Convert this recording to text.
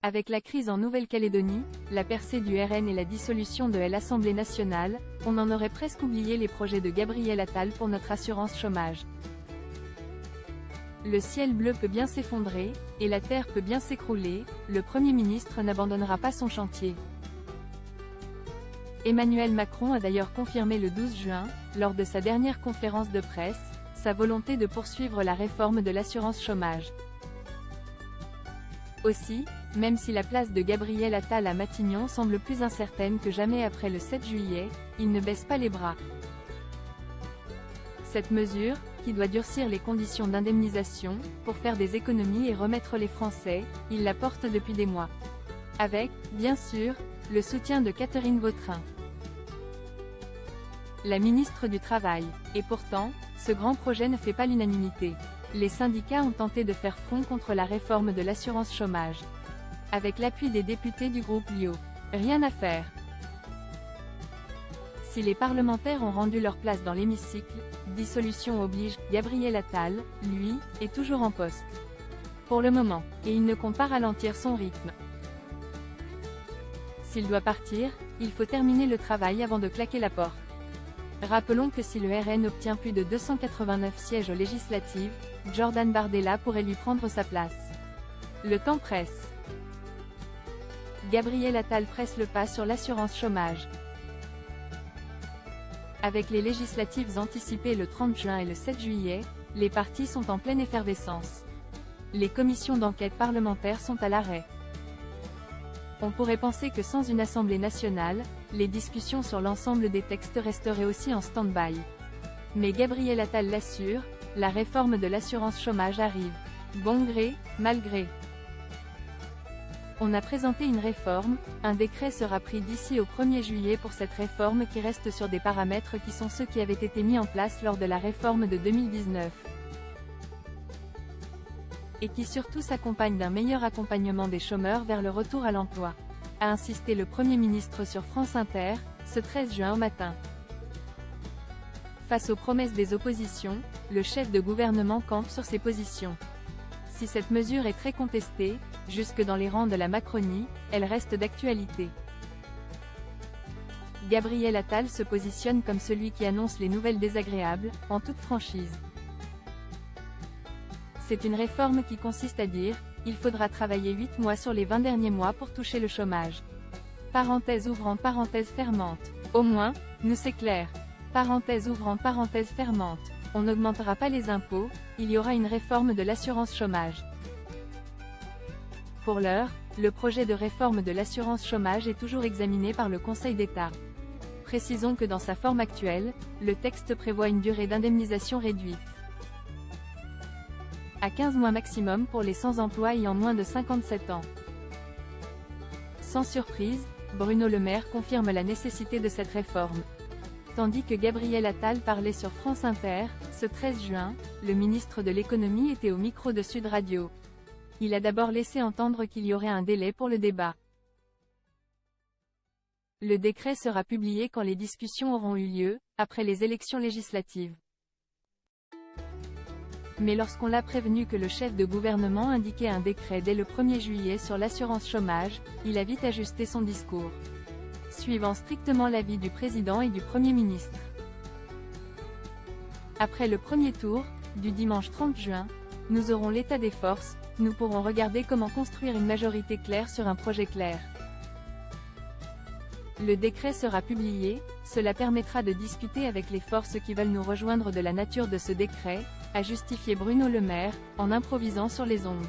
Avec la crise en Nouvelle-Calédonie, la percée du RN et la dissolution de l'Assemblée nationale, on en aurait presque oublié les projets de Gabriel Attal pour notre assurance chômage. Le ciel bleu peut bien s'effondrer, et la terre peut bien s'écrouler, le Premier ministre n'abandonnera pas son chantier. Emmanuel Macron a d'ailleurs confirmé le 12 juin, lors de sa dernière conférence de presse, sa volonté de poursuivre la réforme de l'assurance chômage. Aussi, même si la place de Gabriel Attal à Matignon semble plus incertaine que jamais après le 7 juillet, il ne baisse pas les bras. Cette mesure, qui doit durcir les conditions d'indemnisation, pour faire des économies et remettre les Français, il la porte depuis des mois. Avec, bien sûr, le soutien de Catherine Vautrin, la ministre du Travail. Et pourtant, ce grand projet ne fait pas l'unanimité. Les syndicats ont tenté de faire front contre la réforme de l'assurance chômage. Avec l'appui des députés du groupe LIO. Rien à faire. Si les parlementaires ont rendu leur place dans l'hémicycle, dissolution oblige, Gabriel Attal, lui, est toujours en poste. Pour le moment, et il ne compte pas ralentir son rythme. S'il doit partir, il faut terminer le travail avant de claquer la porte. Rappelons que si le RN obtient plus de 289 sièges aux législatives, Jordan Bardella pourrait lui prendre sa place. Le temps presse. Gabriel Attal presse le pas sur l'assurance chômage. Avec les législatives anticipées le 30 juin et le 7 juillet, les partis sont en pleine effervescence. Les commissions d'enquête parlementaires sont à l'arrêt. On pourrait penser que sans une Assemblée nationale, les discussions sur l'ensemble des textes resteraient aussi en stand-by. Mais Gabriel Attal l'assure, la réforme de l'assurance chômage arrive. Bon gré, mal gré. On a présenté une réforme, un décret sera pris d'ici au 1er juillet pour cette réforme qui reste sur des paramètres qui sont ceux qui avaient été mis en place lors de la réforme de 2019. Et qui surtout s'accompagne d'un meilleur accompagnement des chômeurs vers le retour à l'emploi, a insisté le Premier ministre sur France Inter, ce 13 juin au matin. Face aux promesses des oppositions, le chef de gouvernement campe sur ses positions. Si cette mesure est très contestée, jusque dans les rangs de la Macronie, elle reste d'actualité. Gabriel Attal se positionne comme celui qui annonce les nouvelles désagréables, en toute franchise. C'est une réforme qui consiste à dire, il faudra travailler 8 mois sur les 20 derniers mois pour toucher le chômage. Parenthèse ouvrant parenthèse fermante. Au moins, nous c'est clair. Parenthèse ouvrant parenthèse fermante. On n'augmentera pas les impôts, il y aura une réforme de l'assurance chômage. Pour l'heure, le projet de réforme de l'assurance chômage est toujours examiné par le Conseil d'État. Précisons que dans sa forme actuelle, le texte prévoit une durée d'indemnisation réduite à 15 mois maximum pour les sans-emploi ayant moins de 57 ans. Sans surprise, Bruno Le Maire confirme la nécessité de cette réforme. Tandis que Gabriel Attal parlait sur France Inter, ce 13 juin, le ministre de l'économie était au micro de Sud Radio. Il a d'abord laissé entendre qu'il y aurait un délai pour le débat. Le décret sera publié quand les discussions auront eu lieu, après les élections législatives. Mais lorsqu'on l'a prévenu que le chef de gouvernement indiquait un décret dès le 1er juillet sur l'assurance chômage, il a vite ajusté son discours, suivant strictement l'avis du président et du Premier ministre. Après le premier tour, du dimanche 30 juin, nous aurons l'état des forces, nous pourrons regarder comment construire une majorité claire sur un projet clair. Le décret sera publié, cela permettra de discuter avec les forces qui veulent nous rejoindre de la nature de ce décret, a justifié Bruno Le Maire, en improvisant sur les ondes.